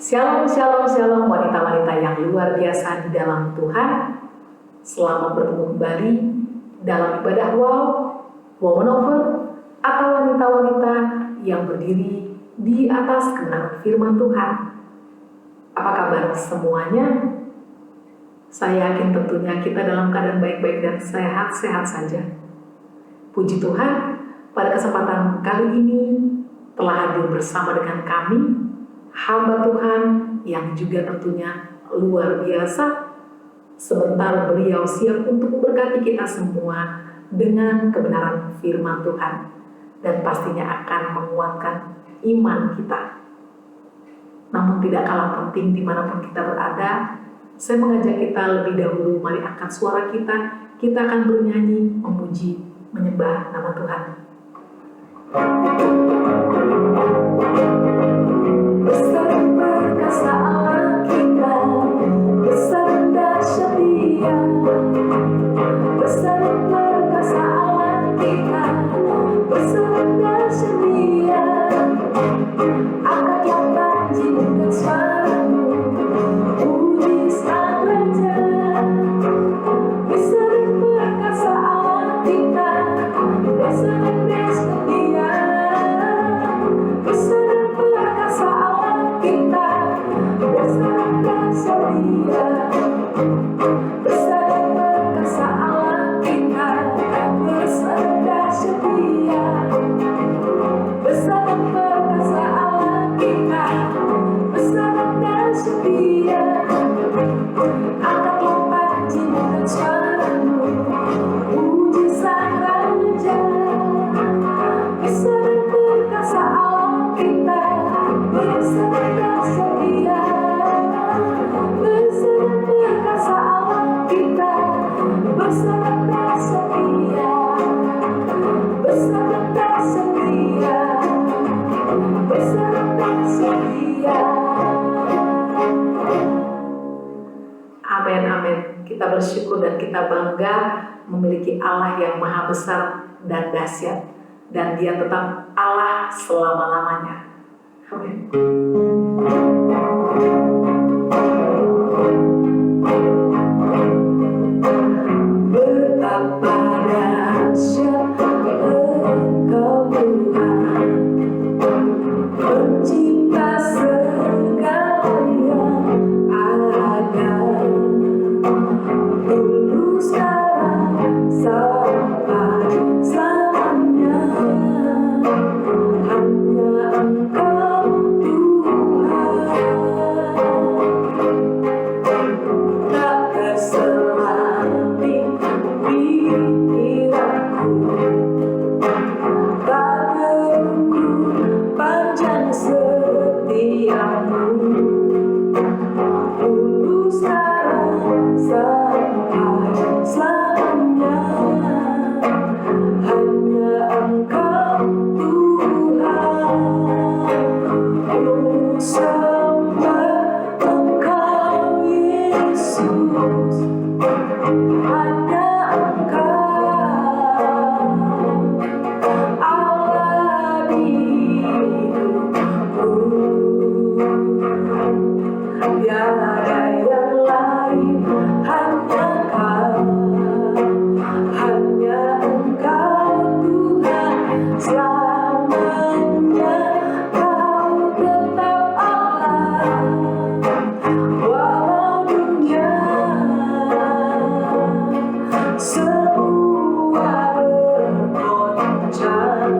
Shalom, shalom, shalom wanita-wanita yang luar biasa di dalam Tuhan. Selamat bertemu kembali dalam ibadah Woman Over, atau wanita-wanita yang berdiri di atas kebenaran firman Tuhan. Apa kabar semuanya? Saya yakin tentunya kita dalam keadaan baik-baik dan sehat-sehat saja. Puji Tuhan, pada kesempatan kali ini telah hadir bersama dengan kami hamba Tuhan yang juga tentunya luar biasa. Sebentar beliau siap untuk memberkati kita semua dengan kebenaran firman Tuhan, dan pastinya akan menguatkan iman kita. Namun tidak kalah penting dimanapun kita berada, saya mengajak kita lebih dahulu, mari angkat suara kita akan bernyanyi, memuji, menyembah nama Tuhan. Besar perkasa Allah kita, besar dahsyat Dia. Besar perkasa Allah kita, besar dahsyat Dia. Angkatlah banjimu dan suaramu, puji Sang Raja. Besar perkasa Allah kita, besar dahsyat Dia. Besar perkasa Allah kita, besar dahsyat Dia. Besar perkasa Allah kita, besar dahsyat Dia. Besar perkasa Allah kita, besar dahsyat Dia. Angkatlah banjimu dan suaramu, puji Sang Raja. Besar perkasa Allah kita, besar dahsyat Dia. Besar perkasa Allah kita, besar dahsyat Dia. Besar dahsyat Dia. Besar dahsyat Dia. Amin, amin. Kita bersyukur dan kita bangga memiliki Allah yang maha besar dan dahsyat, dan Dia tetap Allah selama-lamanya. Amin. Betapa dahsyat Engkau Tuhan, pencipta segala yang ada, dulu sekarang sampai selamanya. Hanya Engkau Tuhan, tak terselami pikiranku, tak terukur panjang setiamu, dulu sekarang sampai selamanya. Hanya Engkau Tuhan, ku sembah Engkau Yesus. Hanya Engkau Allah di hidupku, tiada yang lain, hanya Kau, hanya Engkau Tuhan selamanya. Kau tetap Allah, walau dunia semua bergoncang,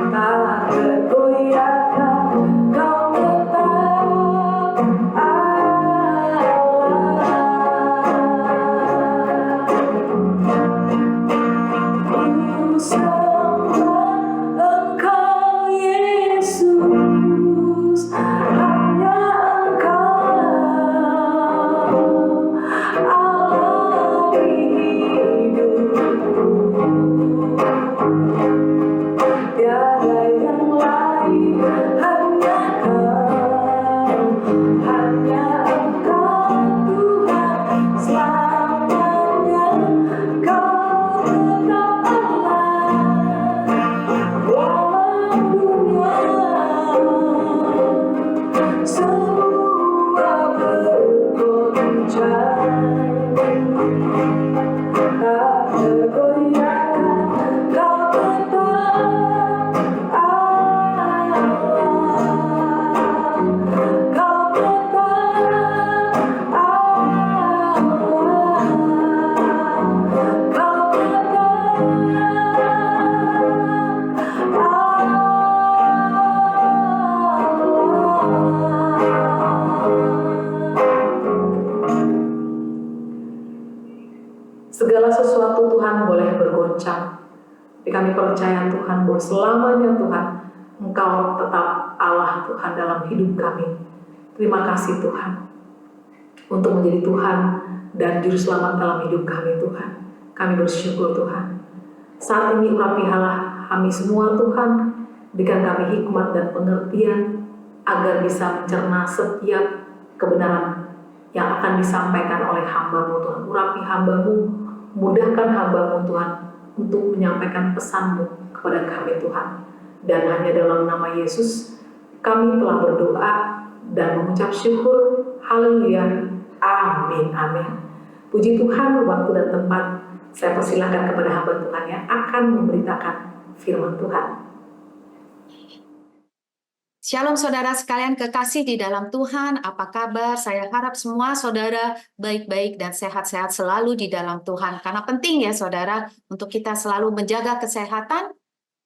tak tergoyahkan. Kau tetap Allah. Ku sembah Engkau Yesus, hanya Engkau Allah di hidupku, tiada yang lain, hanya Kau, hanya Engkau Tuhan selamanya. Kau tetap Allah, walau dunia kami percaya Tuhan bahwa selamanya Tuhan Engkau tetap Allah Tuhan dalam hidup kami. Terima kasih Tuhan untuk menjadi Tuhan dan Juru Selamat dalam hidup kami Tuhan. Kami bersyukur Tuhan. Saat ini urapilah kami semua Tuhan, berikan kami hikmat dan pengertian agar bisa mencerna setiap kebenaran yang akan disampaikan oleh hamba-Mu Tuhan. Urapi hamba-Mu, mudahkan hamba-Mu Tuhan untuk menyampaikan pesan-Mu kepada kami Tuhan. Dan hanya dalam nama Yesus kami telah berdoa dan mengucap syukur. Haleluya. Amin. Amin. Puji Tuhan, waktu dan tempat saya persilahkan kepada hamba Tuhan yang akan memberitakan firman Tuhan. Shalom saudara sekalian kekasih di dalam Tuhan, apa kabar? Saya harap semua saudara baik-baik dan sehat-sehat selalu di dalam Tuhan. Karena penting ya saudara, untuk kita selalu menjaga kesehatan.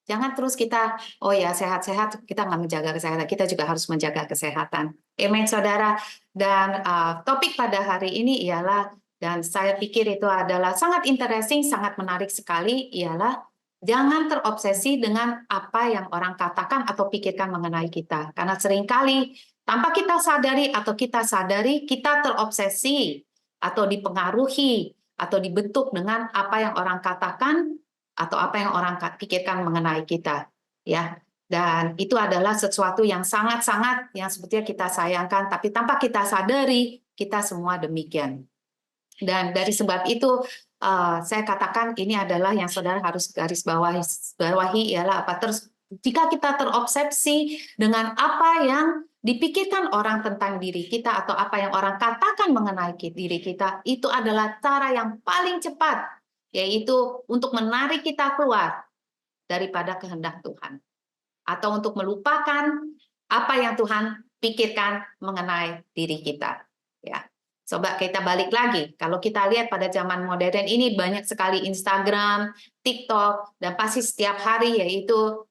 Jangan terus kita, oh ya sehat-sehat, kita nggak menjaga kesehatan, kita juga harus menjaga kesehatan. Amin saudara. Dan topik pada hari ini ialah, dan saya pikir itu adalah sangat interesting, sangat menarik sekali, ialah jangan terobsesi dengan apa yang orang katakan atau pikirkan mengenai kita. Karena seringkali tanpa kita sadari atau kita sadari, kita terobsesi atau dipengaruhi atau dibentuk dengan apa yang orang katakan atau apa yang orang pikirkan mengenai kita. Ya. Dan itu adalah sesuatu yang sangat-sangat yang sebetulnya kita sayangkan, tapi tanpa kita sadari, kita semua demikian. Dan dari sebab itu, saya katakan ini adalah yang saudara harus garis bawahi ialah apa terus jika kita terobsesi dengan apa yang dipikirkan orang tentang diri kita atau apa yang orang katakan mengenai diri kita, itu adalah cara yang paling cepat, yaitu untuk menarik kita keluar daripada kehendak Tuhan atau untuk melupakan apa yang Tuhan pikirkan mengenai diri kita. Ya. Coba kita balik lagi, kalau kita lihat pada zaman modern ini banyak sekali Instagram, TikTok, dan pasti setiap hari yaitu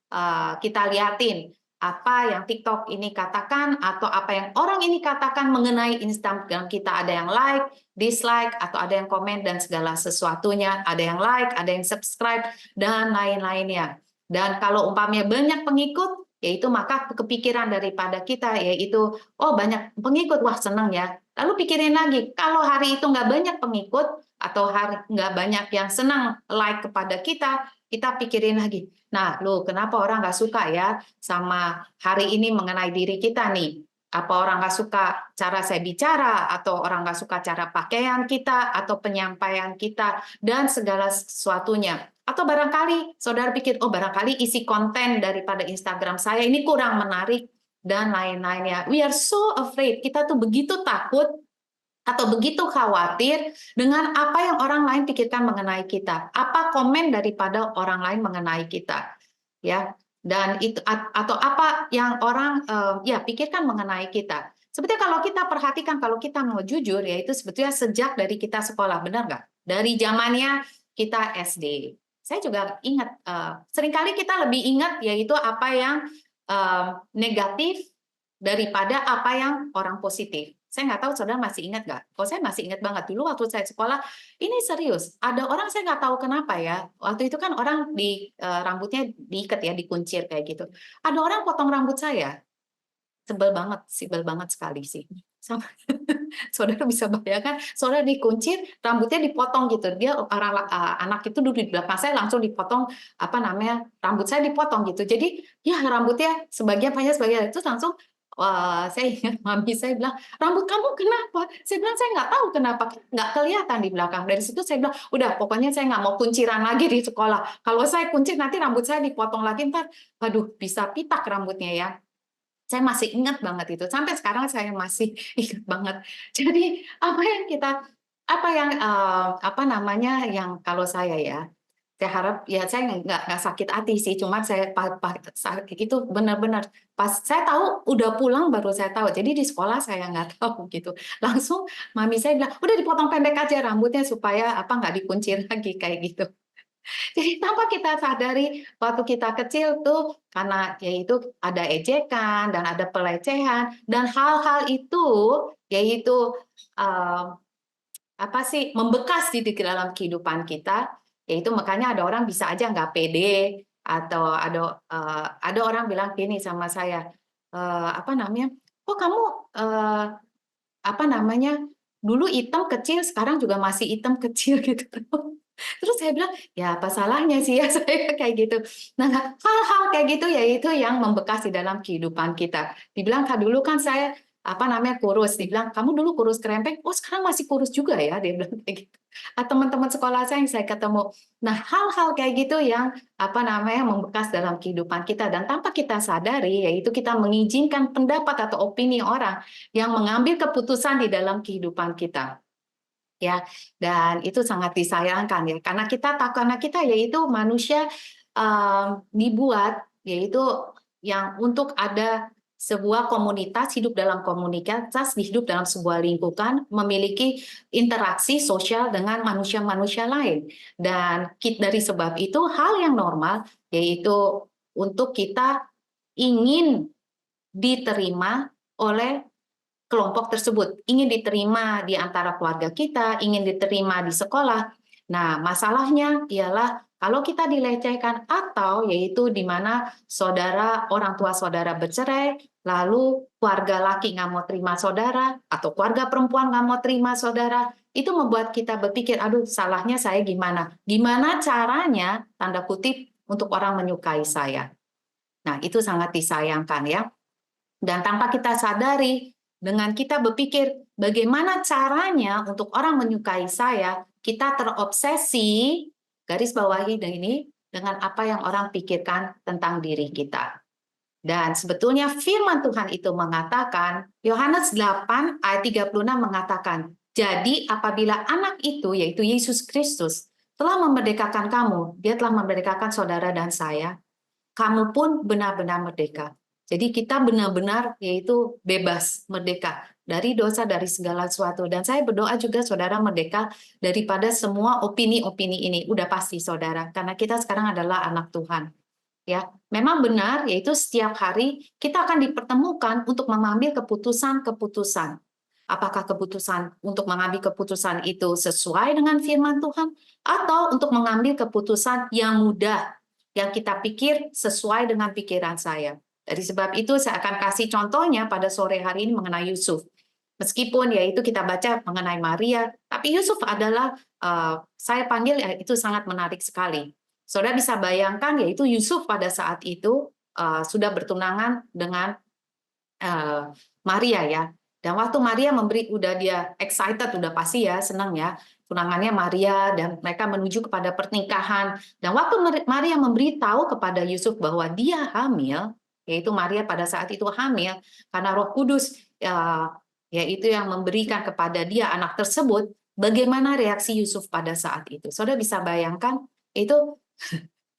kita lihatin apa yang TikTok ini katakan atau apa yang orang ini katakan mengenai Instagram kita. Ada yang like, dislike, atau ada yang komen dan segala sesuatunya. Ada yang like, ada yang subscribe, dan lain-lainnya. Dan kalau umpamanya banyak pengikut, yaitu maka kepikiran daripada kita yaitu, oh banyak pengikut, wah seneng ya. Lalu pikirin lagi, kalau hari itu nggak banyak pengikut atau hari nggak banyak yang senang like kepada kita, kita pikirin lagi. Nah, loh kenapa orang nggak suka ya sama hari ini mengenai diri kita nih? Apa orang nggak suka cara saya bicara, atau orang nggak suka cara pakaian kita, atau penyampaian kita, dan segala sesuatunya. Atau barangkali saudara pikir, oh barangkali isi konten daripada Instagram saya ini kurang menarik, dan lain-lainnya. We are so afraid. Kita tuh begitu takut atau begitu khawatir dengan apa yang orang lain pikirkan mengenai kita. Apa komen daripada orang lain mengenai kita. Ya. Dan itu atau apa yang orang ya pikirkan mengenai kita. Sebetulnya kalau kita perhatikan, kalau kita mau jujur, yaitu sebetulnya sejak dari kita sekolah, benar nggak? Dari zamannya kita SD. Saya juga ingat, seringkali kita lebih ingat yaitu apa yang negatif daripada apa yang orang positif. Saya nggak tahu saudara masih ingat nggak? Kalau saya masih ingat banget dulu waktu saya sekolah, ini serius. Ada orang saya nggak tahu kenapa ya. Waktu itu kan orang di rambutnya diikat ya, dikuncir kayak gitu. Ada orang potong rambut saya. Sebel banget sekali sih. Sama saudara bisa bayangkan, saudara dikuncir, rambutnya dipotong gitu. Dia orang anak itu duduk di belakang saya langsung dipotong apa namanya rambut saya dipotong gitu. Jadi ya rambutnya sebagian panjang sebagian itu langsung. Wah, saya ingat mami saya bilang, rambut kamu kenapa? Saya bilang saya nggak tahu kenapa, nggak kelihatan di belakang. Dari situ saya bilang, udah pokoknya saya nggak mau kunciran lagi di sekolah. Kalau saya kuncir nanti rambut saya dipotong lagi ntar, aduh bisa pitak rambutnya ya. Saya masih ingat banget itu. Sampai sekarang saya masih ingat banget. Jadi apa yang apa namanya yang kalau saya ya, saya harap ya saya nggak sakit hati sih. Cuma saya sakit itu benar-benar pas saya tahu udah pulang baru saya tahu. Jadi di sekolah saya nggak tahu gitu. Langsung mami saya bilang udah dipotong pendek aja rambutnya supaya apa nggak dikuncir lagi kayak gitu. Jadi tanpa kita sadari waktu kita kecil tuh karena yaitu ada ejekan dan ada pelecehan dan hal-hal itu yaitu apa sih membekas di dalam kehidupan kita Yaitu makanya ada orang bisa aja nggak pede, atau ada orang bilang gini sama saya, apa namanya, "Kok kamu, eee, apa namanya, dulu hitam kecil, sekarang juga masih hitam kecil," gitu. Terus saya bilang, "Ya apa salahnya sih ya," saya kayak gitu. Nah, hal-hal kayak gitu ya itu yang membekas di dalam kehidupan kita. Dibilang, "Kak, dulu kan saya, apa namanya, kurus." Dibilang, "Kamu dulu kurus kerempeng, oh sekarang masih kurus juga ya?" Dia bilang kayak gitu. Teman-teman sekolah saya yang saya ketemu. Nah, hal-hal kayak gitu yang, apa namanya, membekas dalam kehidupan kita dan tanpa kita sadari, yaitu kita mengizinkan pendapat atau opini orang yang mengambil keputusan di dalam kehidupan kita. Ya, dan itu sangat disayangkan ya, karena kita yaitu manusia, dibuat yaitu yang untuk ada sebuah komunitas, hidup dalam komunitas, hidup dalam sebuah lingkungan, memiliki interaksi sosial dengan manusia-manusia lain. Dan dari sebab itu hal yang normal yaitu untuk kita ingin diterima oleh kelompok tersebut, ingin diterima di antara keluarga kita, ingin diterima di sekolah. Nah, masalahnya ialah kalau kita dilecehkan atau yaitu di mana orang tua saudara bercerai, lalu keluarga laki nggak mau terima saudara, atau keluarga perempuan nggak mau terima saudara, itu membuat kita berpikir, aduh salahnya saya gimana? Gimana caranya, tanda kutip, untuk orang menyukai saya? Nah, itu sangat disayangkan ya. Dan tanpa kita sadari, dengan kita berpikir bagaimana caranya untuk orang menyukai saya, kita terobsesi, garis bawahi ini, dengan apa yang orang pikirkan tentang diri kita. Dan sebetulnya firman Tuhan itu mengatakan, Yohanes 8 ayat 36 mengatakan, jadi apabila anak itu, yaitu Yesus Kristus, telah memerdekakan kamu, dia telah memerdekakan saudara dan saya, kamu pun benar-benar merdeka. Jadi kita benar-benar yaitu bebas, merdeka dari dosa, dari segala sesuatu. Dan saya berdoa juga saudara merdeka daripada semua opini-opini ini. Udah pasti saudara, karena kita sekarang adalah anak Tuhan. Ya, memang benar yaitu setiap hari kita akan dipertemukan untuk mengambil keputusan-keputusan. Apakah keputusan untuk mengambil keputusan itu sesuai dengan firman Tuhan atau untuk mengambil keputusan yang mudah yang kita pikir sesuai dengan pikiran saya. Dari sebab itu saya akan kasih contohnya pada sore hari ini mengenai Yusuf. Meskipun yaitu kita baca mengenai Maria, tapi Yusuf adalah saya panggil ya, itu sangat menarik sekali. Saudara bisa bayangkan yaitu Yusuf pada saat itu sudah bertunangan dengan Maria ya. Dan waktu Maria udah dia excited, udah pasti ya, senang ya. Tunangannya Maria dan mereka menuju kepada pernikahan. Dan waktu Maria memberitahu kepada Yusuf bahwa dia hamil, yaitu Maria pada saat itu hamil karena Roh Kudus yaitu yang memberikan kepada dia anak tersebut, bagaimana reaksi Yusuf pada saat itu? Saudara bisa bayangkan itu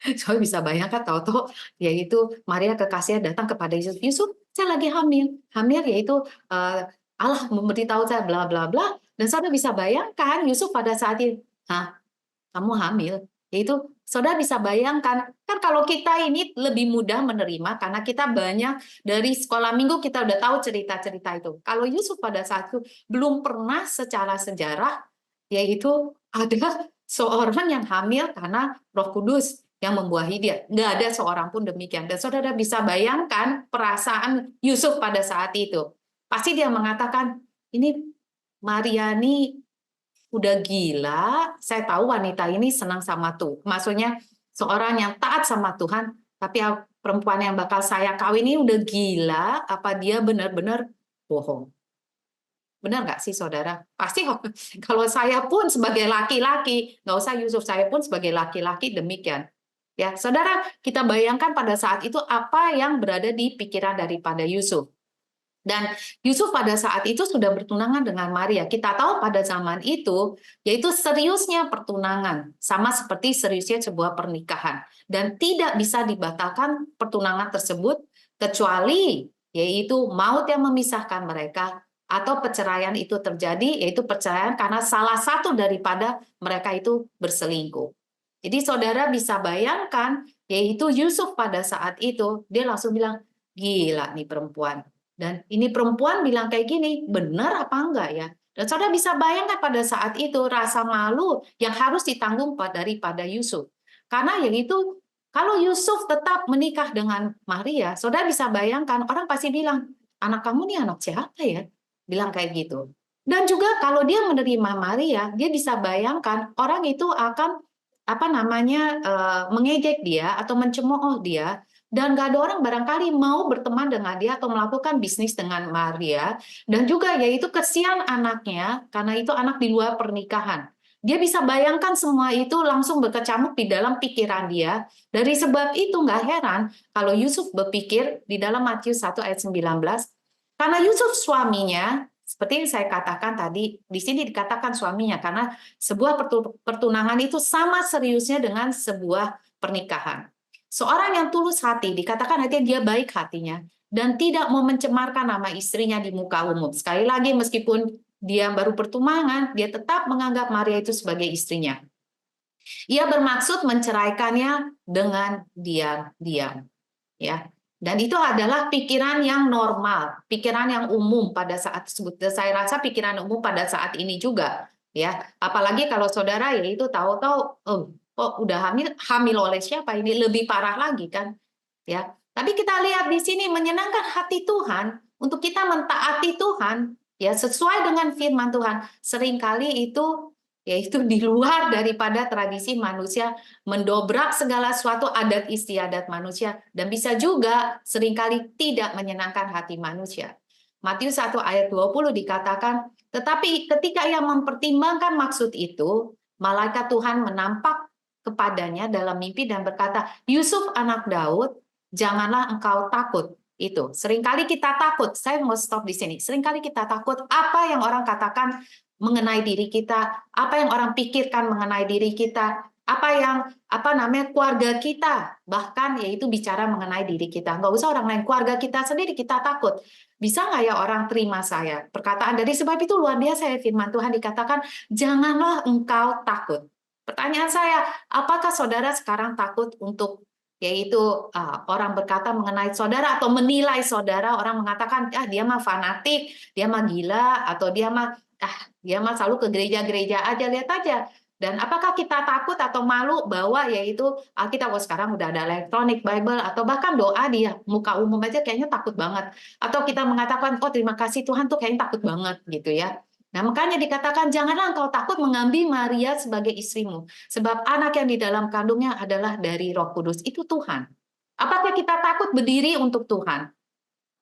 Saya bisa bayangkan tahu-tahu yaitu Maria kekasihnya datang kepada Yusuf, "Yusuf, saya lagi hamil." Hamil yaitu Allah memberitahu saya bla bla bla dan saudara bisa bayangkan Yusuf pada saat itu, "Hah, kamu hamil?" Yaitu saudara bisa bayangkan, kan kalau kita ini lebih mudah menerima karena kita banyak dari sekolah minggu kita udah tahu cerita-cerita itu. Kalau Yusuf pada saat itu belum pernah secara sejarah yaitu ada seorang yang hamil karena Roh Kudus yang membuahi dia. Nggak ada seorang pun demikian. Dan saudara bisa bayangkan perasaan Yusuf pada saat itu. Pasti dia mengatakan, ini Mariani udah gila, saya tahu wanita ini senang sama Tuhan. Maksudnya seorang yang taat sama Tuhan, tapi perempuan yang bakal saya kawin ini udah gila, apa dia benar-benar bohong. Benar nggak sih saudara? Pasti kalau saya pun sebagai laki-laki, nggak usah Yusuf, saya pun sebagai laki-laki demikian. Ya, saudara, kita bayangkan pada saat itu apa yang berada di pikiran daripada Yusuf. Dan Yusuf pada saat itu sudah bertunangan dengan Maria. Kita tahu pada zaman itu, yaitu seriusnya pertunangan, sama seperti seriusnya sebuah pernikahan. Dan tidak bisa dibatalkan pertunangan tersebut, kecuali yaitu maut yang memisahkan mereka, atau perceraian itu terjadi, yaitu perceraian karena salah satu daripada mereka itu berselingkuh. Jadi saudara bisa bayangkan, yaitu Yusuf pada saat itu, dia langsung bilang, gila nih perempuan. Dan ini perempuan bilang kayak gini, benar apa enggak ya? Dan saudara bisa bayangkan pada saat itu rasa malu yang harus ditanggung daripada Yusuf. Karena yang itu, kalau Yusuf tetap menikah dengan Maria, saudara bisa bayangkan orang pasti bilang, anak kamu nih anak siapa ya? Bilang kayak gitu. Dan juga kalau dia menerima Maria, dia bisa bayangkan orang itu akan mengejek dia atau mencemooh dia, dan gak ada orang barangkali mau berteman dengan dia atau melakukan bisnis dengan Maria. Dan juga yaitu kesian anaknya, karena itu anak di luar pernikahan. Dia bisa bayangkan semua itu langsung berkecamuk di dalam pikiran dia. Dari sebab itu nggak heran kalau Yusuf berpikir di dalam Matius 1 ayat 19, karena Yusuf suaminya, seperti yang saya katakan tadi, di sini dikatakan suaminya, karena sebuah pertunangan itu sama seriusnya dengan sebuah pernikahan. Seorang yang tulus hati, dikatakan artinya dia baik hatinya, dan tidak mau mencemarkan nama istrinya di muka umum. Sekali lagi, meskipun dia baru pertunangan, dia tetap menganggap Maria itu sebagai istrinya. Ia bermaksud menceraikannya dengan diam-diam. Ya. Dan itu adalah pikiran yang normal, pikiran yang umum pada saat tersebut. Saya rasa pikiran umum pada saat ini juga. Ya, apalagi kalau saudara yaitu tahu-tahu, udah hamil oleh siapa, ini lebih parah lagi kan, ya. Tapi kita lihat di sini menyenangkan hati Tuhan untuk kita mentaati Tuhan, ya, sesuai dengan firman Tuhan. Seringkali itu yaitu di luar daripada tradisi manusia, mendobrak segala sesuatu adat istiadat manusia, dan bisa juga seringkali tidak menyenangkan hati manusia. Matius 1 ayat 20 dikatakan, tetapi ketika ia mempertimbangkan maksud itu, malaikat Tuhan menampak kepadanya dalam mimpi dan berkata, Yusuf anak Daud, janganlah engkau takut. Itu seringkali kita takut. Saya mau stop di sini. Seringkali kita takut apa yang orang katakan mengenai diri kita, apa yang orang pikirkan mengenai diri kita, apa yang keluarga kita, bahkan yaitu bicara mengenai diri kita. Nggak usah orang lain, keluarga kita sendiri kita takut. Bisa nggak ya orang terima saya? Perkataan dari sebab itu luar biasa ya, firman Tuhan dikatakan, janganlah engkau takut. Pertanyaan saya, apakah saudara sekarang takut untuk yaitu orang berkata mengenai saudara atau menilai saudara, orang mengatakan dia mah fanatik, dia mah gila, atau dia mah selalu ke gereja-gereja aja, lihat aja. Dan apakah kita takut atau malu bahwa yaitu kita sekarang udah ada electronic Bible, atau bahkan doa di muka umum aja kayaknya takut banget. Atau kita mengatakan, oh terima kasih Tuhan tuh kayaknya takut banget gitu ya. Nah, makanya dikatakan, janganlah engkau takut mengambil Maria sebagai istrimu, sebab anak yang di dalam kandungnya adalah dari Roh Kudus, itu Tuhan. Apakah kita takut berdiri untuk Tuhan?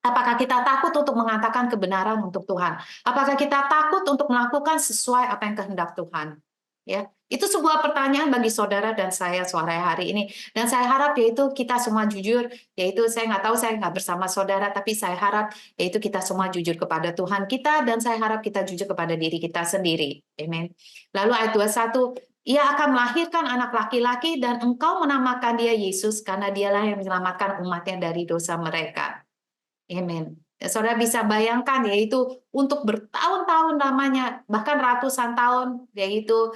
Apakah kita takut untuk mengatakan kebenaran untuk Tuhan? Apakah kita takut untuk melakukan sesuai apa yang kehendak Tuhan? Ya, itu sebuah pertanyaan bagi saudara dan saya sore hari ini. Dan saya harap yaitu kita semua jujur, yaitu saya nggak tahu, saya nggak bersama saudara, tapi saya harap yaitu kita semua jujur kepada Tuhan kita, dan saya harap kita jujur kepada diri kita sendiri. Amin. Lalu ayat 21, ia akan melahirkan anak laki-laki dan engkau menamakan dia Yesus karena dialah yang menyelamatkan umatnya dari dosa mereka. Amin. Saudara bisa bayangkan yaitu untuk bertahun-tahun lamanya, bahkan ratusan tahun, yaitu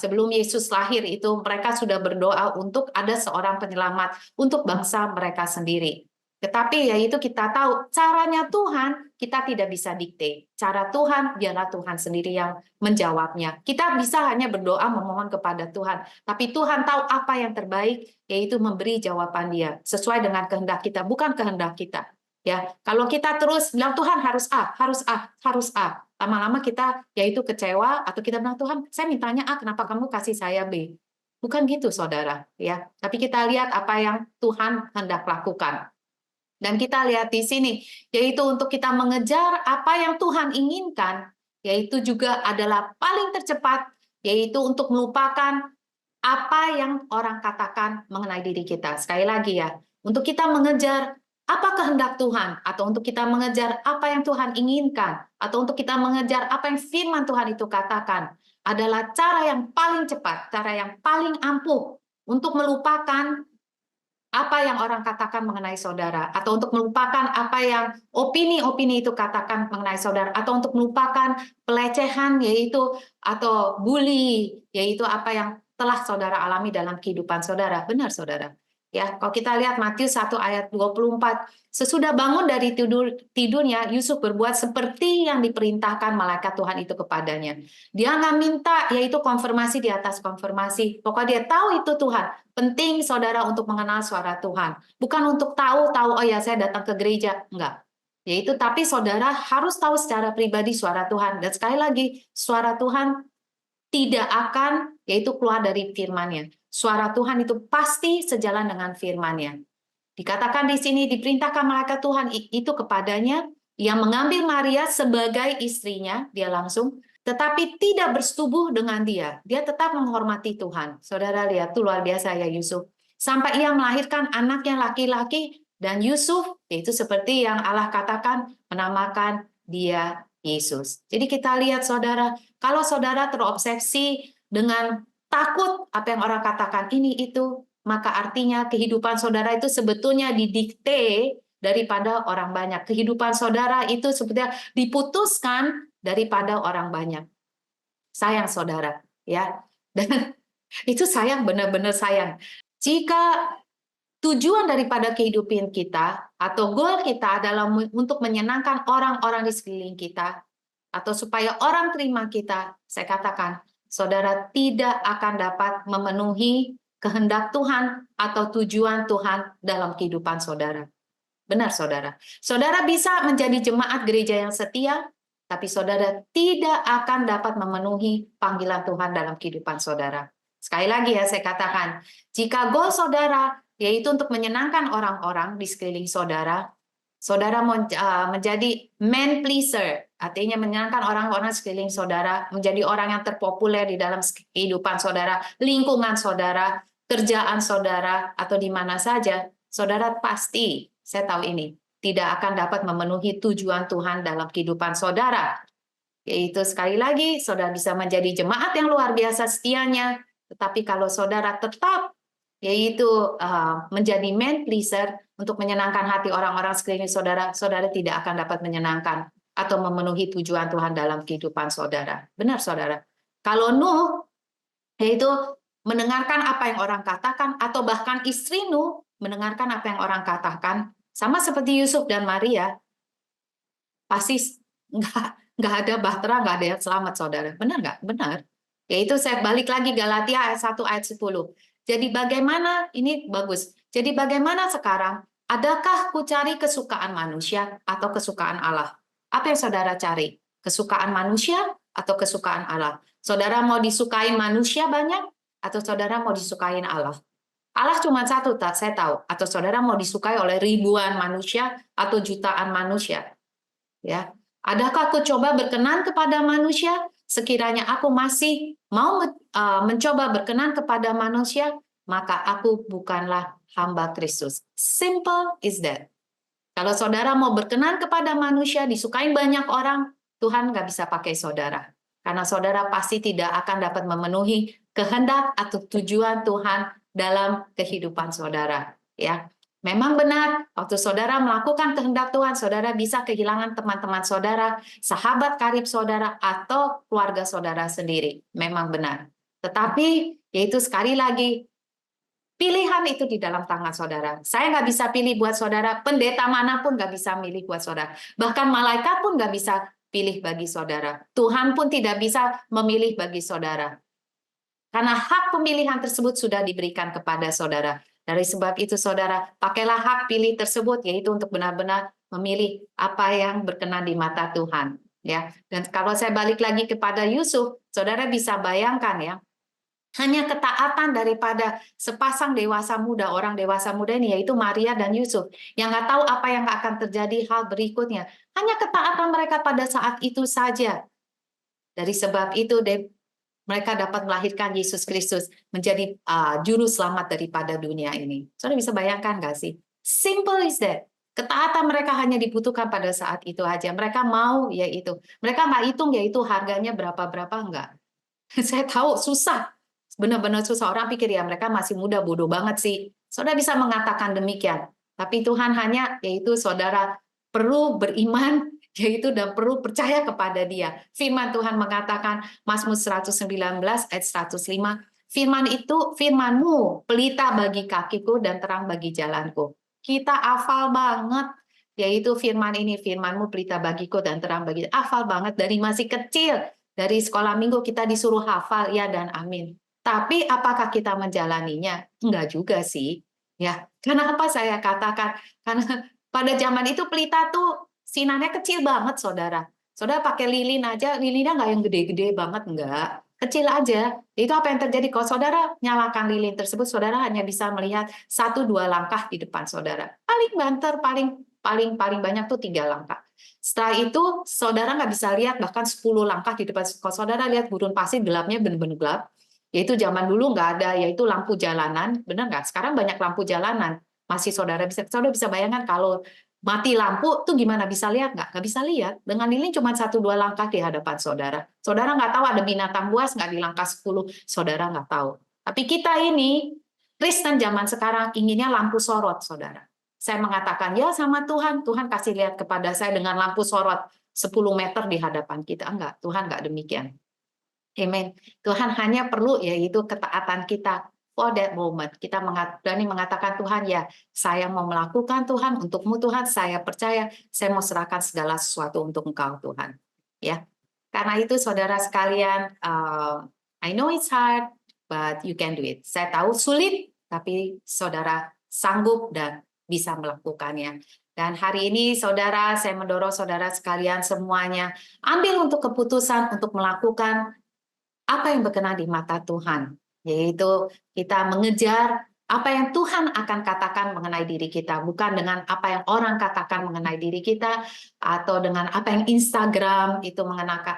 sebelum Yesus lahir itu mereka sudah berdoa untuk ada seorang penyelamat untuk bangsa mereka sendiri. Tetapi yaitu kita tahu caranya Tuhan, kita tidak bisa dikte. Cara Tuhan, biarlah Tuhan sendiri yang menjawabnya. Kita bisa hanya berdoa memohon kepada Tuhan, tapi Tuhan tahu apa yang terbaik, yaitu memberi jawaban Dia sesuai dengan kehendak kita, bukan kehendak kita. Ya, kalau kita terus bilang Tuhan harus A, harus A, harus A, lama-lama kita yaitu kecewa atau kita bilang Tuhan, saya mintanya A, kenapa kamu kasih saya B? Bukan gitu, saudara. Ya, tapi kita lihat apa yang Tuhan hendak lakukan. Dan kita lihat di sini, yaitu untuk kita mengejar apa yang Tuhan inginkan, yaitu juga adalah paling tercepat, yaitu untuk melupakan apa yang orang katakan mengenai diri kita. Sekali lagi ya, untuk kita mengejar apa kehendak Tuhan, atau untuk kita mengejar apa yang Tuhan inginkan, atau untuk kita mengejar apa yang firman Tuhan itu katakan, adalah cara yang paling cepat, cara yang paling ampuh untuk melupakan apa yang orang katakan mengenai saudara, atau untuk melupakan apa yang opini-opini itu katakan mengenai saudara, atau untuk melupakan pelecehan yaitu atau bully, yaitu apa yang telah saudara alami dalam kehidupan saudara. Benar, saudara. Ya, kalau kita lihat Matius 1 ayat 24, sesudah bangun dari tidurnya, Yusuf berbuat seperti yang diperintahkan malaikat Tuhan itu kepadanya. Dia nggak minta, yaitu konfirmasi di atas konfirmasi. Pokoknya dia tahu itu Tuhan. Penting saudara untuk mengenal suara Tuhan. Bukan untuk tahu, oh ya saya datang ke gereja. Enggak. Yaitu, tapi saudara harus tahu secara pribadi suara Tuhan. Dan sekali lagi, suara Tuhan tidak akan, yaitu keluar dari firman-Nya. Suara Tuhan itu pasti sejalan dengan firman-Nya. Dikatakan di sini, diperintahkan malaikat Tuhan itu kepadanya, yang mengambil Maria sebagai istrinya, dia langsung, tetapi tidak bersetubuh dengan dia. Dia tetap menghormati Tuhan. Saudara lihat, itu luar biasa ya Yusuf. Sampai ia melahirkan anaknya laki-laki, dan Yusuf, yaitu seperti yang Allah katakan, menamakan dia Yesus. Jadi kita lihat saudara, kalau saudara terobsesi dengan takut apa yang orang katakan ini itu, maka artinya kehidupan saudara itu sebetulnya didikte daripada orang banyak. Kehidupan saudara itu sebetulnya diputuskan daripada orang banyak. Sayang saudara, ya. Dan itu sayang, benar-benar sayang. Jika tujuan daripada kehidupan kita atau goal kita adalah untuk menyenangkan orang-orang di sekeliling kita, atau supaya orang terima kita, saya katakan, saudara tidak akan dapat memenuhi kehendak Tuhan atau tujuan Tuhan dalam kehidupan saudara. Benar, saudara. Saudara bisa menjadi jemaat gereja yang setia, tapi saudara tidak akan dapat memenuhi panggilan Tuhan dalam kehidupan saudara. Sekali lagi ya, saya katakan, jika goal saudara yaitu untuk menyenangkan orang-orang di sekeliling saudara, saudara menjadi man pleaser, artinya menyenangkan orang-orang sekeliling saudara, menjadi orang yang terpopuler di dalam kehidupan saudara, lingkungan saudara, kerjaan saudara, atau di mana saja, saudara pasti, saya tahu ini, tidak akan dapat memenuhi tujuan Tuhan dalam kehidupan saudara. Yaitu sekali lagi, saudara bisa menjadi jemaat yang luar biasa setianya, tetapi kalau saudara tetap yaitu menjadi man pleaser untuk menyenangkan hati orang-orang sekeliling saudara, saudara tidak akan dapat menyenangkan atau memenuhi tujuan Tuhan dalam kehidupan saudara. Benar, saudara. Kalau Nuh, yaitu mendengarkan apa yang orang katakan, atau bahkan istri Nuh mendengarkan apa yang orang katakan, sama seperti Yusuf dan Maria, pasti nggak ada bahtera, nggak ada yang selamat, saudara. Benar nggak? Benar. Yaitu saya balik lagi Galatia ayat 1 ayat 10. Jadi bagaimana, ini bagus, jadi bagaimana sekarang, adakah ku cari kesukaan manusia atau kesukaan Allah? Apa yang saudara cari? Kesukaan manusia atau kesukaan Allah? Saudara mau disukain manusia banyak atau saudara mau disukain Allah? Allah cuma satu, saya tahu. Atau saudara mau disukai oleh ribuan manusia atau jutaan manusia? Ya, adakah aku coba berkenan kepada manusia? Sekiranya aku masih mau mencoba berkenan kepada manusia, maka aku bukanlah hamba Kristus. Simple is that. Kalau saudara mau berkenan kepada manusia, disukain banyak orang, Tuhan nggak bisa pakai saudara. Karena saudara pasti tidak akan dapat memenuhi kehendak atau tujuan Tuhan dalam kehidupan saudara. Ya, memang benar, waktu saudara melakukan kehendak Tuhan, saudara bisa kehilangan teman-teman saudara, sahabat karib saudara, atau keluarga saudara sendiri. Memang benar. Tetapi, yaitu sekali lagi, pilihan itu di dalam tangan saudara. Saya nggak bisa pilih buat saudara, pendeta manapun nggak bisa milih buat saudara. Bahkan malaikat pun nggak bisa pilih bagi saudara. Tuhan pun tidak bisa memilih bagi saudara. Karena hak pemilihan tersebut sudah diberikan kepada saudara. Dari sebab itu saudara, pakailah hak pilih tersebut, yaitu untuk benar-benar memilih apa yang berkenan di mata Tuhan. Ya. Dan kalau saya balik lagi kepada Yusuf, saudara bisa bayangkan ya, hanya ketaatan daripada sepasang dewasa muda, orang dewasa muda ini, yaitu Maria dan Yusuf, yang nggak tahu apa yang akan terjadi hal berikutnya. Hanya ketaatan mereka pada saat itu saja. Dari sebab itu, mereka dapat melahirkan Yesus Kristus menjadi juru selamat daripada dunia ini. Saudara bisa bayangkan nggak sih? Simple is that. Ketaatan mereka hanya dibutuhkan pada saat itu aja. Mereka mau, yaitu. Mereka nggak hitung, yaitu harganya berapa-berapa, enggak. Saya tahu, susah. Benar-benar susah. Orang pikir ya mereka masih muda, bodoh banget sih. Saudara bisa mengatakan demikian. Tapi Tuhan hanya, yaitu saudara perlu beriman, yaitu dan perlu percaya kepada Dia. Firman Tuhan mengatakan, Mazmur 119 ayat 105, Firman itu, firman-Mu, pelita bagi kakiku dan terang bagi jalanku. Kita hafal banget, yaitu firman ini, firman-Mu, pelita bagiku dan terang bagi. Hafal banget dari masih kecil, dari sekolah minggu kita disuruh hafal, ya dan amin. Tapi apakah kita menjalaninya? Enggak juga sih. Ya, kenapa saya katakan? Karena pada zaman itu pelita tuh sinarnya kecil banget, saudara. Saudara pakai lilin aja, lilinnya nggak yang gede-gede banget, enggak. Kecil aja. Itu apa yang terjadi? Kalau saudara nyalakan lilin tersebut, saudara hanya bisa melihat 1-2 langkah di depan saudara. Paling banter, paling banyak tuh 3 langkah. Setelah itu, saudara nggak bisa lihat bahkan 10 langkah di depan. Kalau saudara lihat gurun pasir gelapnya benar-benar gelap, yaitu zaman dulu nggak ada, yaitu lampu jalanan, benar nggak? Sekarang banyak lampu jalanan. Masih saudara bisa bayangkan kalau mati lampu tuh gimana, bisa lihat nggak? Nggak bisa lihat. Dengan lilin cuma 1-2 langkah di hadapan saudara. Saudara nggak tahu ada binatang buas nggak di langkah 10, saudara nggak tahu. Tapi kita ini, Kristen zaman sekarang inginnya lampu sorot, saudara. Saya mengatakan, ya sama Tuhan, Tuhan kasih lihat kepada saya dengan lampu sorot 10 meter di hadapan kita. Enggak, Tuhan nggak demikian. Amen. Tuhan hanya perlu yaitu ketaatan kita for that moment. Kita berani mengatakan, Tuhan ya, saya mau melakukan Tuhan, untukmu Tuhan, saya percaya, saya mau serahkan segala sesuatu untuk Engkau Tuhan. Ya, karena itu saudara sekalian, I know it's hard, but you can do it. Saya tahu sulit, tapi saudara sanggup dan bisa melakukannya. Dan hari ini saudara, saya mendorong saudara sekalian semuanya, ambil untuk keputusan untuk melakukan apa yang berkenan di mata Tuhan, yaitu kita mengejar apa yang Tuhan akan katakan mengenai diri kita, bukan dengan apa yang orang katakan mengenai diri kita, atau dengan apa yang Instagram itu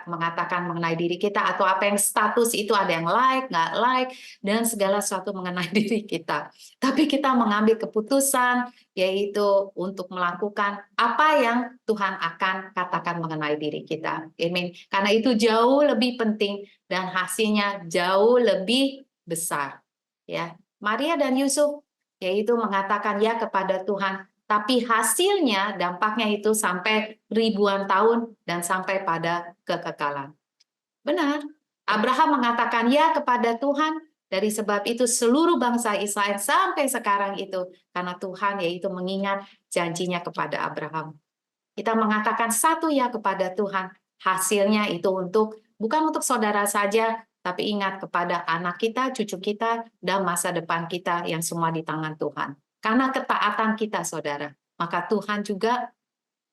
mengatakan mengenai diri kita, atau apa yang status itu ada yang like, nggak like, dan segala sesuatu mengenai diri kita. Tapi kita mengambil keputusan, yaitu untuk melakukan apa yang Tuhan akan katakan mengenai diri kita. Amin. Karena itu jauh lebih penting dan hasilnya jauh lebih besar. Ya, Maria dan Yusuf yaitu mengatakan ya kepada Tuhan, tapi hasilnya dampaknya itu sampai ribuan tahun dan sampai pada kekekalan. Benar. Abraham mengatakan ya kepada Tuhan, dari sebab itu seluruh bangsa Israel sampai sekarang itu karena Tuhan yaitu mengingat janjinya kepada Abraham. Kita mengatakan satu ya kepada Tuhan, hasilnya itu bukan untuk saudara saja, tapi ingat kepada anak kita, cucu kita, dan masa depan kita yang semua di tangan Tuhan. Karena ketaatan kita, saudara, maka Tuhan juga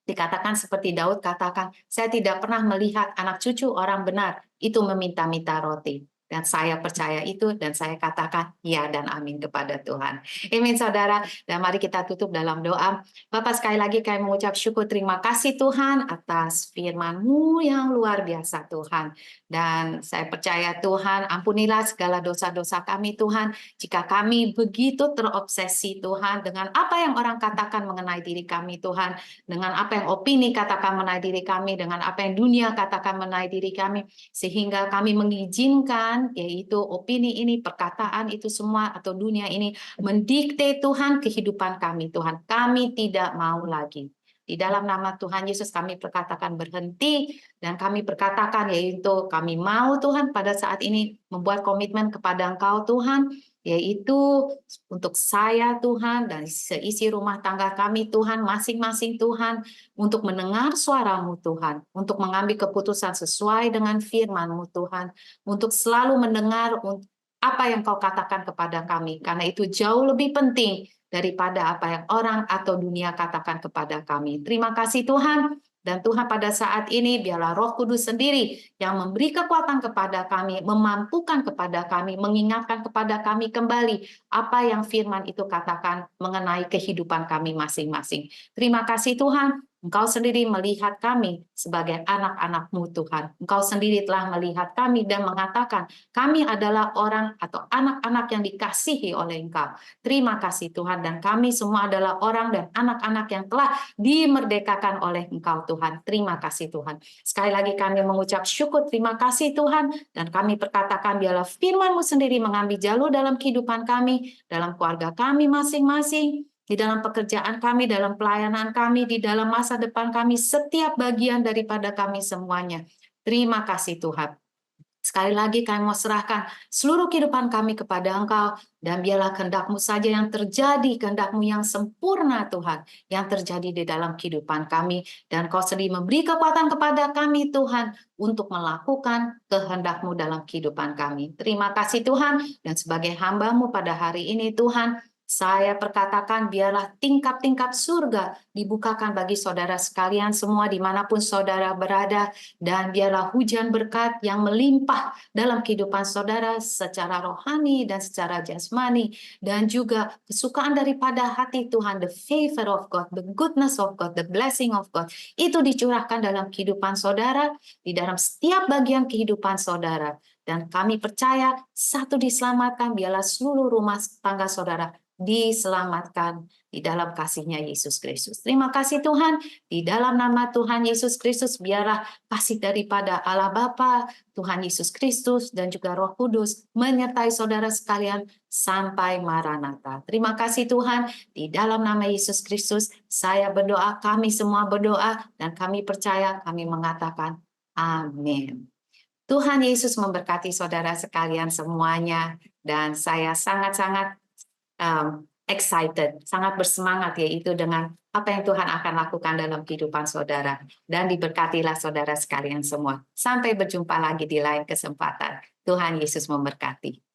dikatakan seperti Daud katakan, saya tidak pernah melihat anak cucu orang benar itu meminta-minta roti. Dan saya percaya itu dan saya katakan ya dan amin kepada Tuhan. Amin saudara. Dan mari kita tutup dalam doa. Bapak sekali lagi kami mengucap syukur terima kasih Tuhan atas firman-Mu yang luar biasa Tuhan. Dan saya percaya Tuhan ampunilah segala dosa-dosa kami Tuhan. Jika kami begitu terobsesi Tuhan dengan apa yang orang katakan mengenai diri kami Tuhan. Dengan apa yang opini katakan mengenai diri kami. Dengan apa yang dunia katakan mengenai diri kami. Sehingga kami mengizinkan yaitu opini ini, perkataan itu semua atau dunia ini mendikte Tuhan kehidupan kami Tuhan. Kami tidak mau lagi. Di dalam nama Tuhan Yesus kami perkatakan berhenti dan kami perkatakan yaitu kami mau Tuhan pada saat ini membuat komitmen kepada Engkau Tuhan yaitu untuk saya Tuhan dan seisi rumah tangga kami Tuhan masing-masing Tuhan untuk mendengar suara-Mu Tuhan, untuk mengambil keputusan sesuai dengan firman-Mu Tuhan, untuk selalu mendengar apa yang Kau katakan kepada kami, karena itu jauh lebih penting daripada apa yang orang atau dunia katakan kepada kami. Terima kasih Tuhan, dan Tuhan pada saat ini biarlah Roh Kudus sendiri yang memberi kekuatan kepada kami, memampukan kepada kami, mengingatkan kepada kami kembali apa yang firman itu katakan mengenai kehidupan kami masing-masing. Terima kasih Tuhan, Engkau sendiri melihat kami sebagai anak-anak-Mu Tuhan. Engkau sendiri telah melihat kami dan mengatakan kami adalah orang atau anak-anak yang dikasihi oleh Engkau. Terima kasih Tuhan, dan kami semua adalah orang dan anak-anak yang telah dimerdekakan oleh Engkau Tuhan. Terima kasih Tuhan. Sekali lagi kami mengucap syukur, terima kasih Tuhan, dan kami perkatakan biarlah firman-Mu sendiri mengambil jalur dalam kehidupan kami, dalam keluarga kami masing-masing, di dalam pekerjaan kami, dalam pelayanan kami, di dalam masa depan kami, setiap bagian daripada kami semuanya. Terima kasih Tuhan. Sekali lagi kami mau serahkan seluruh kehidupan kami kepada Engkau, dan biarlah kehendak-Mu saja yang terjadi, kehendak-Mu yang sempurna Tuhan, yang terjadi di dalam kehidupan kami, dan Kau sendiri memberi kekuatan kepada kami Tuhan, untuk melakukan kehendak-Mu dalam kehidupan kami. Terima kasih Tuhan, dan sebagai hamba-Mu pada hari ini Tuhan, saya perkatakan biarlah tingkap-tingkap surga dibukakan bagi saudara sekalian semua dimanapun saudara berada, dan biarlah hujan berkat yang melimpah dalam kehidupan saudara secara rohani dan secara jasmani, dan juga kesukaan daripada hati Tuhan, the favor of God, the goodness of God, the blessing of God, itu dicurahkan dalam kehidupan saudara, di dalam setiap bagian kehidupan saudara. Dan kami percaya satu diselamatkan, biarlah seluruh rumah tangga saudara diselamatkan di dalam kasih-Nya Yesus Kristus. Terima kasih Tuhan, di dalam nama Tuhan Yesus Kristus, biarlah kasih daripada Allah Bapa, Tuhan Yesus Kristus, dan juga Roh Kudus menyertai saudara sekalian sampai Maranatha. Terima kasih Tuhan, di dalam nama Yesus Kristus, saya berdoa, kami semua berdoa, dan kami percaya, kami mengatakan amin. Tuhan Yesus memberkati saudara sekalian semuanya, dan saya sangat-sangat excited, sangat bersemangat yaitu dengan apa yang Tuhan akan lakukan dalam kehidupan saudara. Dan diberkatilah saudara sekalian semua. Sampai berjumpa lagi di lain kesempatan. Tuhan Yesus memberkati.